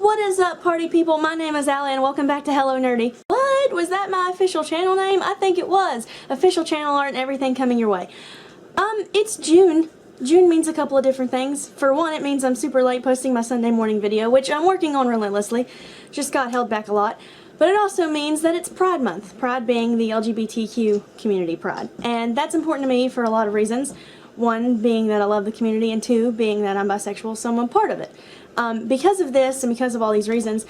What is up, party people? My name is Allie and welcome back to Hello Nerdy. What? Was that my official channel name? I think it was. Official channel art and everything coming your way. It's June. June means a couple of different things. For one, it means I'm super late posting my Sunday morning video, which I'm working on relentlessly. Just got held back a lot. But it also means that it's Pride Month. Pride being the LGBTQ community pride. And that's important to me for a lot of reasons. One, being that I love the community, and two, being that I'm bisexual, so I'm a part of it. Because of this, and because of all these reasons,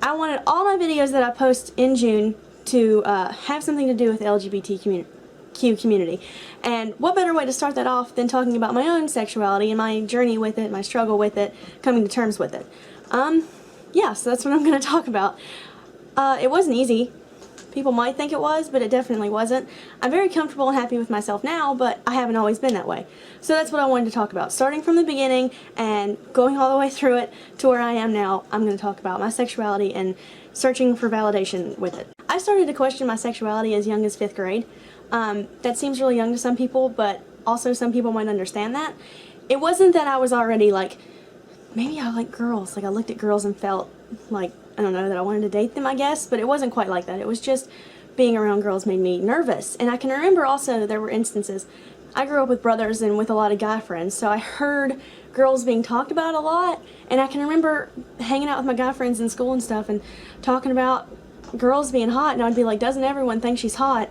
I wanted all my videos that I post in June to have something to do with the LGBTQ community. And what better way to start that off than talking about my own sexuality and my journey with it, my struggle with it, coming to terms with it. Yeah, so that's what I'm going to talk about. It wasn't easy. People might think it was, but it definitely wasn't. I'm very comfortable and happy with myself now, but I haven't always been that way. So that's what I wanted to talk about. Starting from the beginning and going all the way through it to where I am now, I'm going to talk about my sexuality and searching for validation with it. I started to question my sexuality as young as 5th grade. That seems really young to some people, but also some people might understand that. It wasn't that I was already like, maybe I like girls. Like I looked at girls and felt like, I don't know, that I wanted to date them, I guess, but it wasn't quite like that. It was just being around girls made me nervous. And I can remember also there were instances, I grew up with brothers and with a lot of guy friends, so I heard girls being talked about a lot, and I can remember hanging out with my guy friends in school and stuff and talking about girls being hot, and I'd be like, doesn't everyone think she's hot?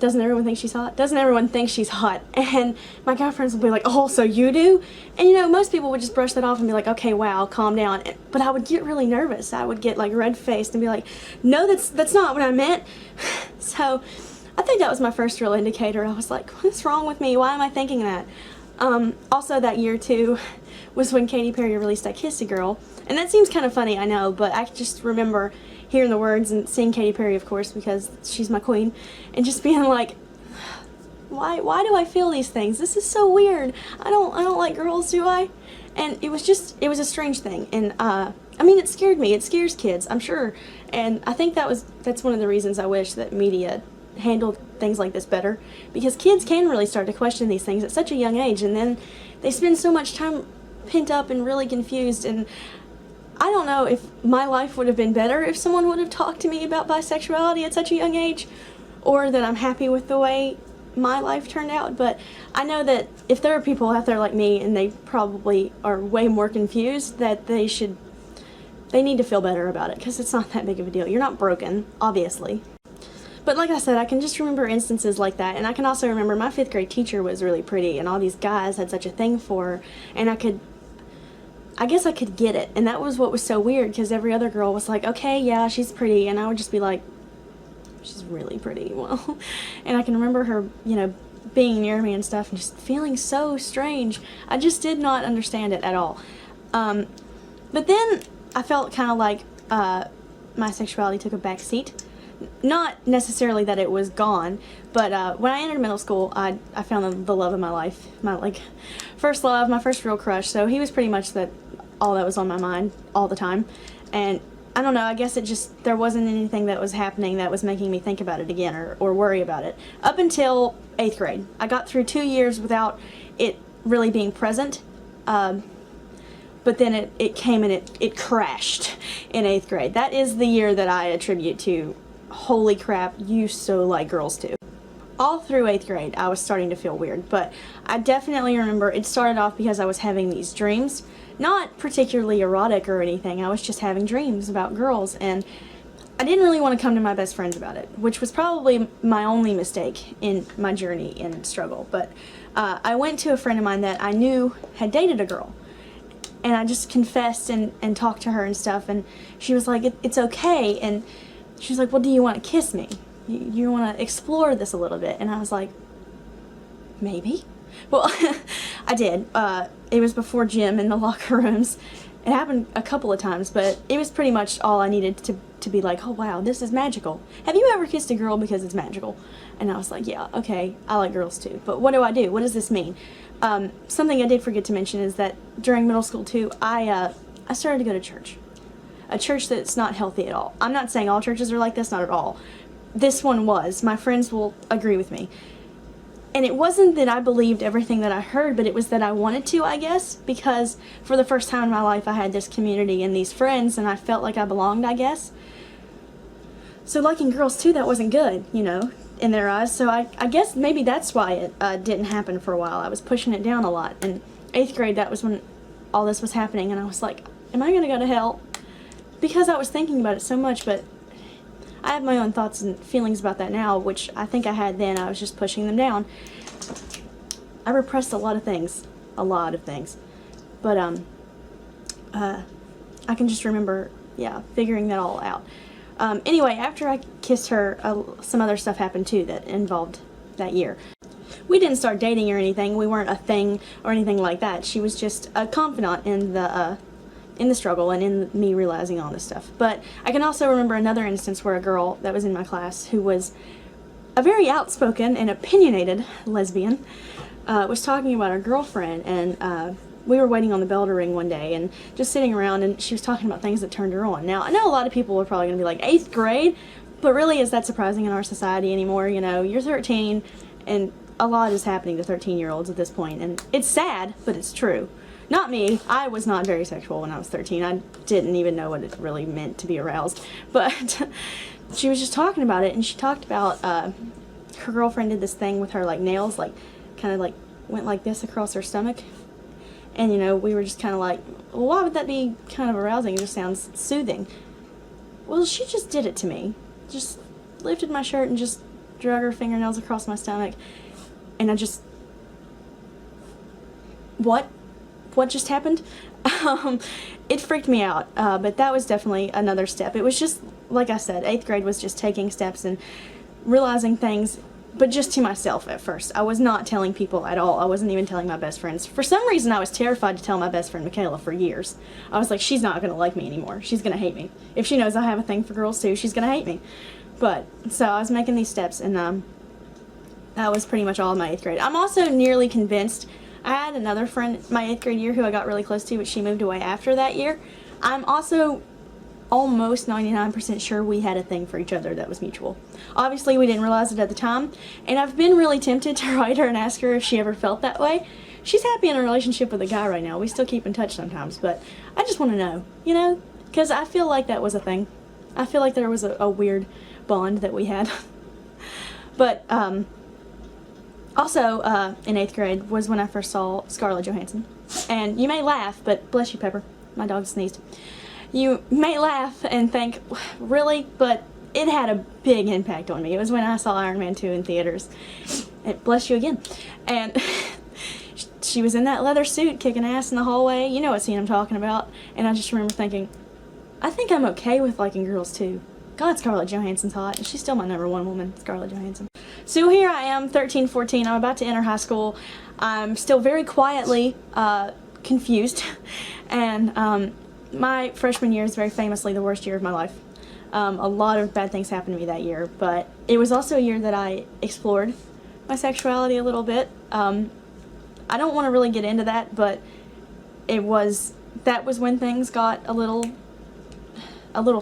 Doesn't everyone think she's hot? Doesn't everyone think she's hot? And my guy friends would be like, oh, so you do? And you know, most people would just brush that off and be like, okay, wow, calm down. But I would get really nervous. I would get like red-faced and be like, no, that's not what I meant. So I think that was my first real indicator. I was like, what's wrong with me? Why am I thinking that? Also that year too was when Katy Perry released I Kissed a Girl. And that seems kind of funny, I know, but I just remember hearing the words and seeing Katy Perry, of course, because she's my queen, and just being like, why do I feel these things? This is so weird. I don't like girls, do I? And it was a strange thing. And I mean, it scared me. It scares kids, I'm sure. And I think that's one of the reasons I wish that media handled things like this better, because kids can really start to question these things at such a young age, and then they spend so much time pent up and really confused. And I don't know if my life would have been better if someone would have talked to me about bisexuality at such a young age, or that I'm happy with the way my life turned out. But I know that if there are people out there like me and they probably are way more confused, that they need to feel better about it, because it's not that big of a deal. You're not broken, obviously. But like I said, I can just remember instances like that, and I can also remember my 5th grade teacher was really pretty, and all these guys had such a thing for her, and I guess I could get it, and that was what was so weird, because every other girl was like, okay, yeah, she's pretty, and I would just be like, she's really pretty, well, and I can remember her, you know, being near me and stuff, and just feeling so strange. I just did not understand it at all. But then I felt kind of like my sexuality took a back seat. Not necessarily that it was gone, but when I entered middle school, I found the love of my life, my like first love, my first real crush. So he was pretty much all that was on my mind all the time. And I don't know, I guess there wasn't anything that was happening that was making me think about it again or worry about it. Up until 8th grade. I got through 2 years without it really being present. But then it came and it crashed in 8th grade. That is the year that I attribute to, holy crap, you so like girls too. All through 8th grade, I was starting to feel weird, but I definitely remember it started off because I was having these dreams. Not particularly erotic or anything, I was just having dreams about girls, and I didn't really want to come to my best friends about it, which was probably my only mistake in my journey in struggle. But I went to a friend of mine that I knew had dated a girl, and I just confessed and talked to her and stuff, and she was like, it's okay, and she was like, well, do you want to kiss me? You want to explore this a little bit? And I was like, maybe. Well, I did. It was before gym in the locker rooms. It happened a couple of times, but it was pretty much all I needed to be like, oh wow, this is magical. Have you ever kissed a girl because it's magical? And I was like, yeah, okay, I like girls too. But what do I do? What does this mean? Something I did forget to mention is that during middle school too, I started to go to church. A church that's not healthy at all. I'm not saying all churches are like this, not at all. This one was. My friends will agree with me. And it wasn't that I believed everything that I heard, but it was that I wanted to, I guess, because for the first time in my life I had this community and these friends, and I felt like I belonged, I guess. So liking girls too, that wasn't good, you know, in their eyes. So I guess maybe that's why it didn't happen for a while. I was pushing it down a lot. And 8th grade, that was when all this was happening, and I was like, am I going to go to hell? Because I was thinking about it so much, but I have my own thoughts and feelings about that now, which I think I had then. I was just pushing them down. I repressed a lot of things. But I can just remember, yeah, figuring that all out. Anyway, after I kissed her, some other stuff happened too that involved that year. We didn't start dating or anything. We weren't a thing or anything like that. She was just a confidant in the struggle and in me realizing all this stuff. But I can also remember another instance where a girl that was in my class, who was a very outspoken and opinionated lesbian, was talking about her girlfriend, and we were waiting on the bell to ring one day and just sitting around, and she was talking about things that turned her on. Now, I know a lot of people are probably going to be like, 8th grade? But really, is that surprising in our society anymore? You know, you're 13, and a lot is happening to 13-year-olds at this point, and it's sad, but it's true. Not me. I was not very sexual when I was 13. I didn't even know what it really meant to be aroused. But she was just talking about it, and she talked about her girlfriend did this thing with her, like, nails, like, kind of, like, went like this across her stomach. And, you know, we were just kind of like, well, why would that be kind of arousing? It just sounds soothing. Well, she just did it to me. Just lifted my shirt and just drug her fingernails across my stomach. And I just... What just happened? It freaked me out, but that was definitely another step. It was just, like I said, 8th grade was just taking steps and realizing things, but just to myself at first. I was not telling people at all. I wasn't even telling my best friends. For some reason, I was terrified to tell my best friend Michaela for years. I was like, she's not going to like me anymore. She's going to hate me. If she knows I have a thing for girls too, she's going to hate me. But, so I was making these steps, and that was pretty much all of my 8th grade. I'm also nearly convinced. I had another friend my 8th grade year who I got really close to, but she moved away after that year. I'm also almost 99% sure we had a thing for each other that was mutual. Obviously, we didn't realize it at the time, and I've been really tempted to write her and ask her if she ever felt that way. She's happy in a relationship with a guy right now. We still keep in touch sometimes, but I just want to know, you know, because I feel like that was a thing. I feel like there was a weird bond that we had. But, also, in 8th grade was when I first saw Scarlett Johansson. And you may laugh, but bless you, Pepper. My dog sneezed. You may laugh and think, really? But it had a big impact on me. It was when I saw Iron Man 2 in theaters. And bless you again. And she was in that leather suit kicking ass in the hallway. You know what scene I'm talking about. And I just remember thinking, I think I'm okay with liking girls too. God, Scarlett Johansson's hot. And she's still my #1 woman, Scarlett Johansson. So here I am, 13, 14. I'm about to enter high school. I'm still very quietly confused. And my freshman year is very famously the worst year of my life. A lot of bad things happened to me that year, but it was also a year that I explored my sexuality a little bit. I don't want to really get into that, but that was when things got a little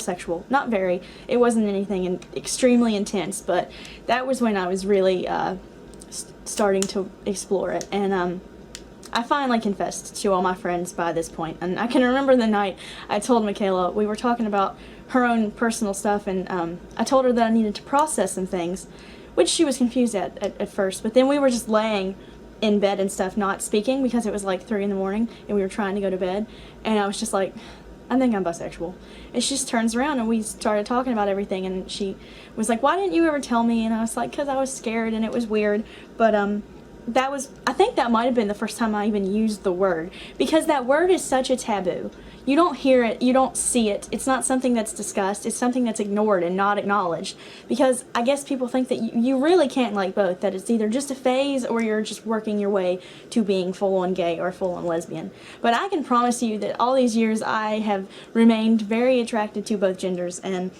sexual. Not very. It wasn't anything extremely intense, but that was when I was really starting to explore it. And I finally confessed to all my friends by this point. And I can remember the night I told Michaela, we were talking about her own personal stuff, and I told her that I needed to process some things, which she was confused at first. But then we were just laying in bed and stuff, not speaking, because it was like 3 in the morning, and we were trying to go to bed. And I was just like, I think I'm bisexual. And she just turns around, and we started talking about everything, and she was like, why didn't you ever tell me? And I was like, because I was scared, and it was weird. But I think that might have been the first time I even used the word, because that word is such a taboo. You don't hear it, you don't see it, it's not something that's discussed, it's something that's ignored and not acknowledged, because I guess people think that you really can't like both, that it's either just a phase or you're just working your way to being full-on gay or full-on lesbian. But I can promise you that all these years I have remained very attracted to both genders, and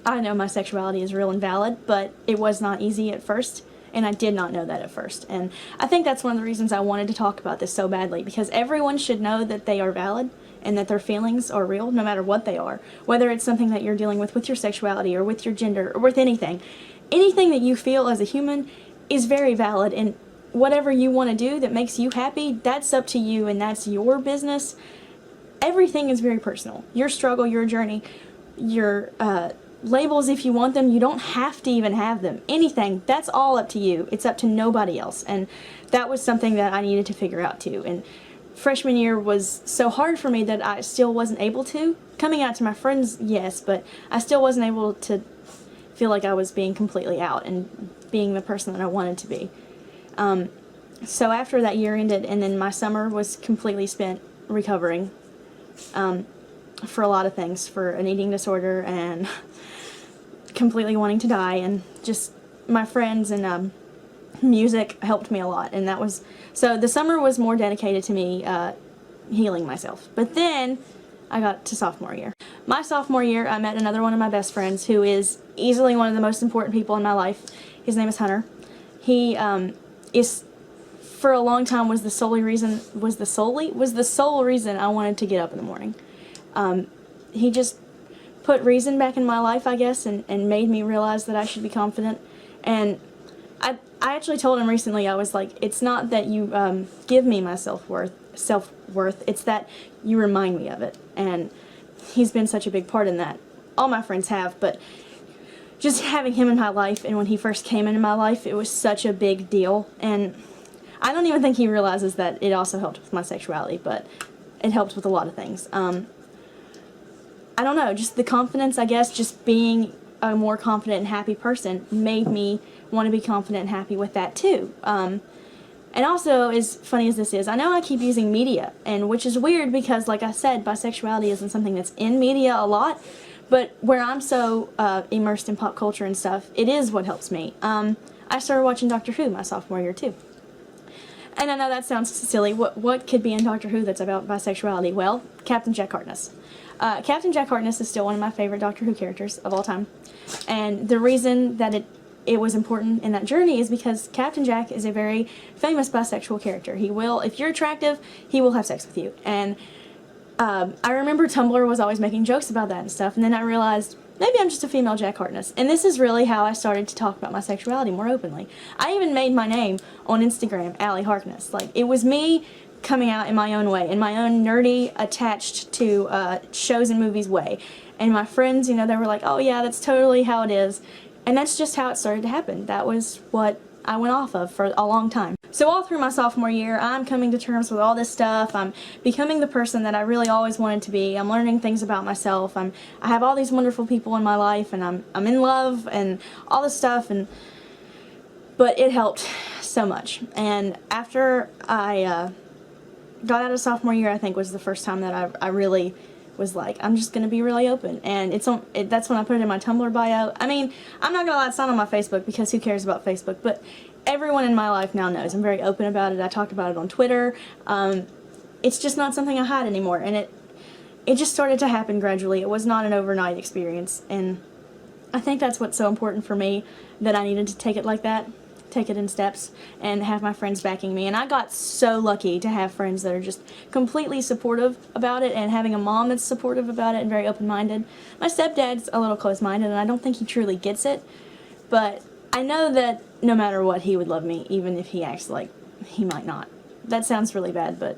I know my sexuality is real and valid, but it was not easy at first. And I did not know that at first. And I think that's one of the reasons I wanted to talk about this so badly, because everyone should know that they are valid and that their feelings are real, no matter what they are. Whether it's something that you're dealing with your sexuality or with your gender or with anything. Anything that you feel as a human is very valid, and whatever you want to do that makes you happy, that's up to you and that's your business. Everything is very personal. Your struggle, your journey, your labels, if you want them, you don't have to even have them. Anything, that's all up to you. It's up to nobody else. And that was something that I needed to figure out too. And freshman year was so hard for me that I still wasn't able to. Coming out to my friends, yes, but I still wasn't able to feel like I was being completely out and being the person that I wanted to be. So after that year ended, and then my summer was completely spent recovering for a lot of things, for an eating disorder and completely wanting to die, and just my friends and music helped me a lot, and that was, so the summer was more dedicated to me healing myself. But then I got to sophomore year. My sophomore year, I met another one of my best friends who is easily one of the most important people in my life. His name is Hunter. He is, for a long time, was the sole reason I wanted to get up in the morning. He just put reason back in my life, I guess, and made me realize that I should be confident. And I actually told him recently, I was like, it's not that you give me my self-worth, it's that you remind me of it. And he's been such a big part in that. All my friends have, but just having him in my life, and when he first came into my life, it was such a big deal. And I don't even think he realizes that it also helped with my sexuality, but it helped with a lot of things. I don't know, just the confidence, I guess, just being a more confident and happy person made me want to be confident and happy with that too. And also, as funny as this is, I know I keep using media, and which is weird because, like I said, bisexuality isn't something that's in media a lot, but where I'm so immersed in pop culture and stuff, it is what helps me. I started watching Doctor Who my sophomore year too. And I know that sounds silly. What could be in Doctor Who that's about bisexuality? Well, Captain Jack Harkness. Captain Jack Harkness is still one of my favorite Doctor Who characters of all time. And the reason that it was important in that journey is because Captain Jack is a very famous bisexual character. He will, if you're attractive, he will have sex with you. And I remember Tumblr was always making jokes about that and stuff, and then I realized, maybe I'm just a female Jack Harkness. And this is really how I started to talk about my sexuality more openly. I even made my name on Instagram, Allie Harkness. Like, it was me coming out in my own way, in my own nerdy, attached to shows and movies way. And my friends, you know, they were like, oh yeah, that's totally how it is. And that's just how it started to happen. That was what I went off of for a long time. So all through my sophomore year, I'm coming to terms with all this stuff. I'm becoming the person that I really always wanted to be. I'm learning things about myself. I have all these wonderful people in my life, and I'm in love and all this stuff. But it helped so much. And after I got out of sophomore year, I think was the first time that I really was like, I'm just going to be really open. And that's when I put it in my Tumblr bio. I mean, I'm not going to lie, it's not on my Facebook because who cares about Facebook, but everyone in my life now knows. I'm very open about it. I talk about it on Twitter. It's just not something I hide anymore, and it just started to happen gradually. It was not an overnight experience, and I think that's what's so important for me, that I needed to take it like that. Take it in steps and have my friends backing me. And I got so lucky to have friends that are just completely supportive about it, and having a mom that's supportive about it and very open-minded. My stepdad's a little close-minded, and I don't think he truly gets it, but I know that no matter what, he would love me, even if he acts like he might not. That sounds really bad, but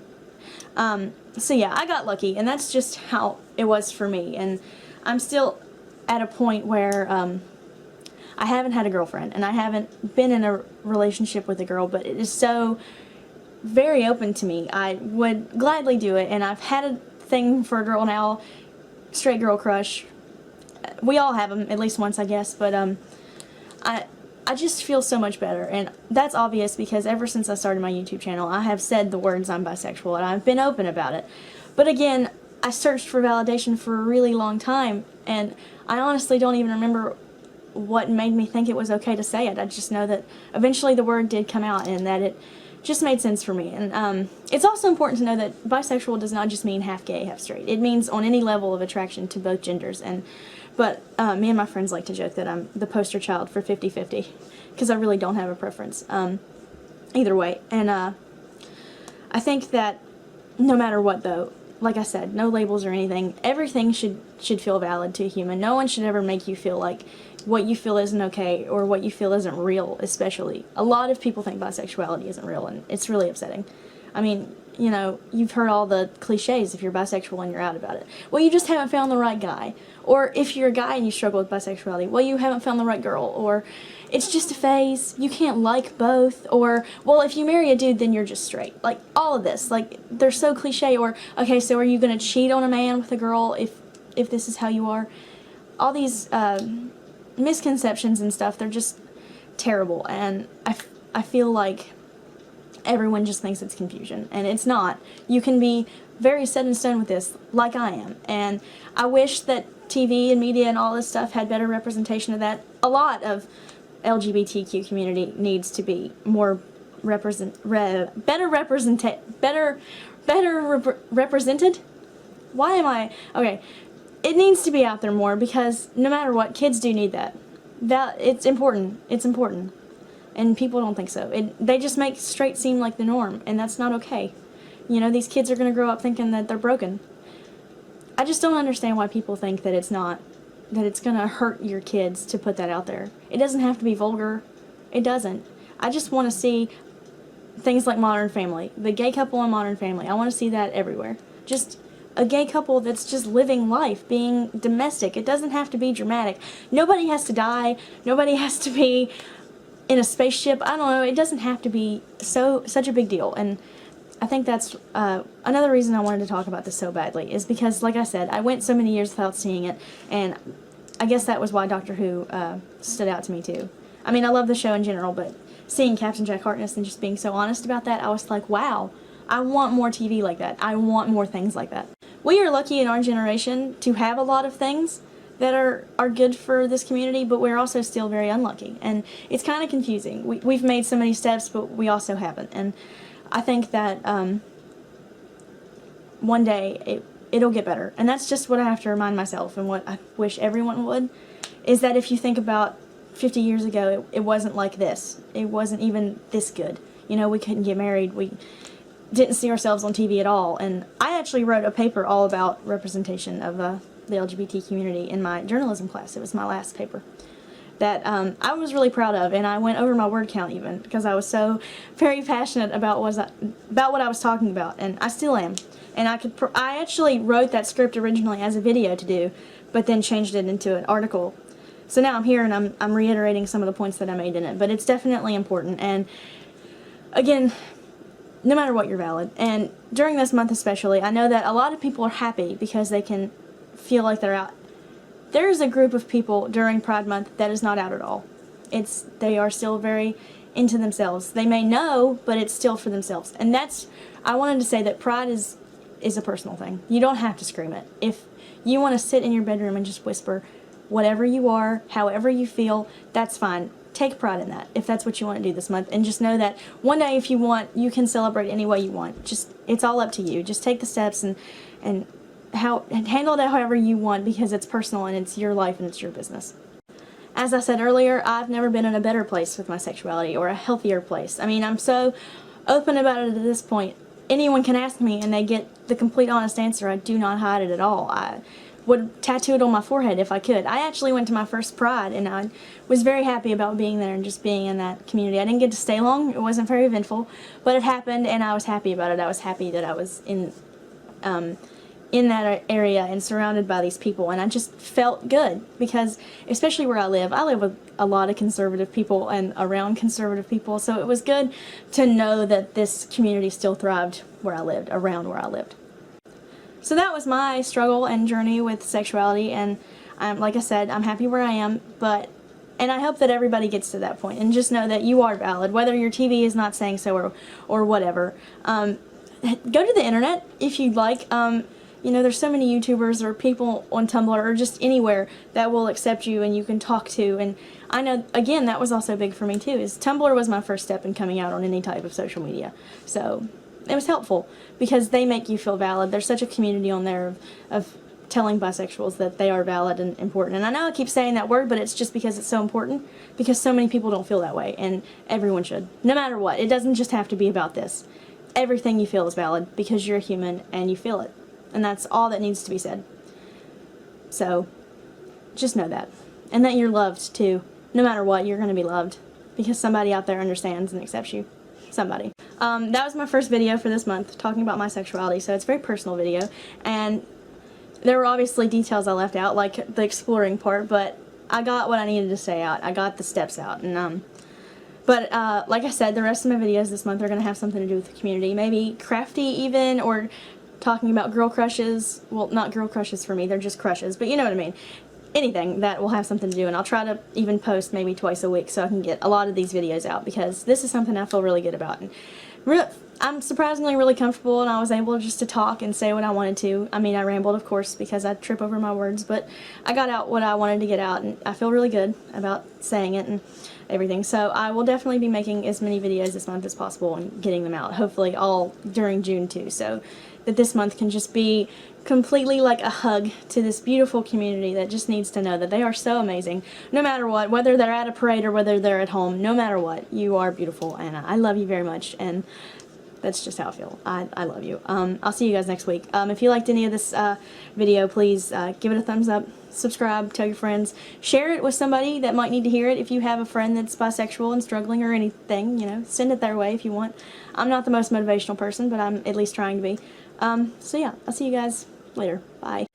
so yeah, I got lucky, and that's just how it was for me. And I'm still at a point where I haven't had a girlfriend, and I haven't been in a relationship with a girl, but it is so very open to me. I would gladly do it, and I've had a thing for a girl now, straight girl crush. We all have them at least once, I guess, but I just feel so much better, and that's obvious because ever since I started my YouTube channel, I have said the words I'm bisexual, and I've been open about it. But again, I searched for validation for a really long time, and I honestly don't even remember what made me think it was okay to say it. I just know that eventually the word did come out, and that it just made sense for me. And it's also important to know that bisexual does not just mean half gay, half straight. It means on any level of attraction to both genders. But me and my friends like to joke that I'm the poster child for 50-50, because I really don't have a preference either way. And I think that no matter what, though, like I said, no labels or anything, everything should feel valid to a human. No one should ever make you feel like what you feel isn't okay or what you feel isn't real, especially. A lot of people think bisexuality isn't real, and it's really upsetting. I mean, you know, you've heard all the cliches if you're bisexual and you're out about it. Well, you just haven't found the right guy. Or if you're a guy and you struggle with bisexuality, well, you haven't found the right girl. Or it's just a phase, you can't like both. Or, well, if you marry a dude, then you're just straight. Like, all of this, like, they're so cliche. Or, okay, so are you going to cheat on a man with a girl if this is how you are? All these misconceptions and stuff, they're just terrible. And I feel like everyone just thinks it's confusion, and it's not. You can be very set in stone with this, like I am, and I wish that TV and media and all this stuff had better representation of that. A lot of LGBTQ community needs to be more better represented. Why am I okay? It needs to be out there more, because no matter what, kids do need that. It's important. It's important. And people don't think so. They just make straight seem like the norm, and that's not okay. You know, these kids are going to grow up thinking that they're broken. I just don't understand why people think that it's not, that it's going to hurt your kids to put that out there. It doesn't have to be vulgar. It doesn't. I just want to see things like Modern Family, the gay couple in Modern Family. I want to see that everywhere. Just a gay couple that's just living life, being domestic. It doesn't have to be dramatic. Nobody has to die. Nobody has to be in a spaceship. I don't know, it doesn't have to be such a big deal. And I think that's another reason I wanted to talk about this so badly, is because, like I said, I went so many years without seeing it, and I guess that was why Doctor Who stood out to me too. I mean, I love the show in general, but seeing Captain Jack Harkness and just being so honest about that, I was like, wow, I want more TV like that. I want more things like that. We are lucky in our generation to have a lot of things that are good for this community, but we're also still very unlucky, and it's kind of confusing. We've made so many steps, but we also haven't, and I think that one day it'll get better, and that's just what I have to remind myself, and what I wish everyone would, is that if you think about 50 years ago, it wasn't like this. It wasn't even this good. You know, we couldn't get married. We didn't see ourselves on TV at all, and I actually wrote a paper all about representation of the LGBT community in my journalism class. It was my last paper that I was really proud of, and I went over my word count even, because I was so very passionate about what I was talking about, and I still am. And I actually wrote that script originally as a video to do, but then changed it into an article. So now I'm here, and I'm reiterating some of the points that I made in it, but it's definitely important. And again, no matter what, you're valid. And during this month especially, I know that a lot of people are happy because they can feel like they're out. There is a group of people during Pride Month that is not out at all. They are still very into themselves. They may know, but it's still for themselves. And I wanted to say that pride is a personal thing. You don't have to scream it. If you want to sit in your bedroom and just whisper whatever you are, however you feel, that's fine. Take pride in that, if that's what you want to do this month. And just know that one day, if you want, you can celebrate any way you want. It's all up to you. Just take the steps and handle it however you want, because it's personal and it's your life and it's your business. As I said earlier, I've never been in a better place with my sexuality, or a healthier place. I mean, I'm so open about it at this point. Anyone can ask me and they get the complete honest answer. I do not hide it at all. I would tattoo it on my forehead if I could. I actually went to my first Pride, and I was very happy about being there and just being in that community. I didn't get to stay long. It wasn't very eventful, but it happened, and I was happy about it. I was happy that I was in that area and surrounded by these people, and I just felt good, because especially where I live with a lot of conservative people and around conservative people, so it was good to know that this community still thrived where I lived, around where I lived. So that was my struggle and journey with sexuality, and like I said, I'm happy where I am, and I hope that everybody gets to that point, and just know that you are valid, whether your TV is not saying so or whatever. Go to the internet if you'd like. You know, there's so many YouTubers or people on Tumblr or just anywhere that will accept you and you can talk to. And I know, again, that was also big for me too, is Tumblr was my first step in coming out on any type of social media. So it was helpful because they make you feel valid. There's such a community on there of telling bisexuals that they are valid and important. And I know I keep saying that word, but it's just because it's so important, because so many people don't feel that way, and everyone should. No matter what. It doesn't just have to be about this. Everything you feel is valid because you're a human and you feel it. And that's all that needs to be said. So, just know that. and that you're loved too. No matter what, you're going to be loved because somebody out there understands and accepts you. Somebody. That was my first video for this month, talking about my sexuality, so it's a very personal video, and there were obviously details I left out, like the exploring part, but I got what I needed to say out. I got the steps out, and but like I said, the rest of my videos this month are going to have something to do with the community. Maybe crafty even, or talking about girl crushes. Well, not girl crushes for me, they're just crushes, but you know what I mean. Anything that will have something to do, and I'll try to even post maybe twice a week so I can get a lot of these videos out, because this is something I feel really good about. And I'm surprisingly really comfortable, and I was able just to talk and say what I wanted to. I mean, I rambled, of course, because I trip over my words, but I got out what I wanted to get out, and I feel really good about saying it and everything. So I will definitely be making as many videos this month as possible and getting them out, hopefully all during June too, so that this month can just be completely like a hug to this beautiful community that just needs to know that they are so amazing. No matter what, whether they're at a parade or whether they're at home, no matter what, you are beautiful, and I love you very much, and that's just how I feel. I love you. I'll see you guys next week. If you liked any of this video, please give it a thumbs up, subscribe, tell your friends, share it with somebody that might need to hear it. If you have a friend that's bisexual and struggling or anything, you know, send it their way if you want. I'm not the most motivational person, but I'm at least trying to be. So yeah, I'll see you guys later. Bye.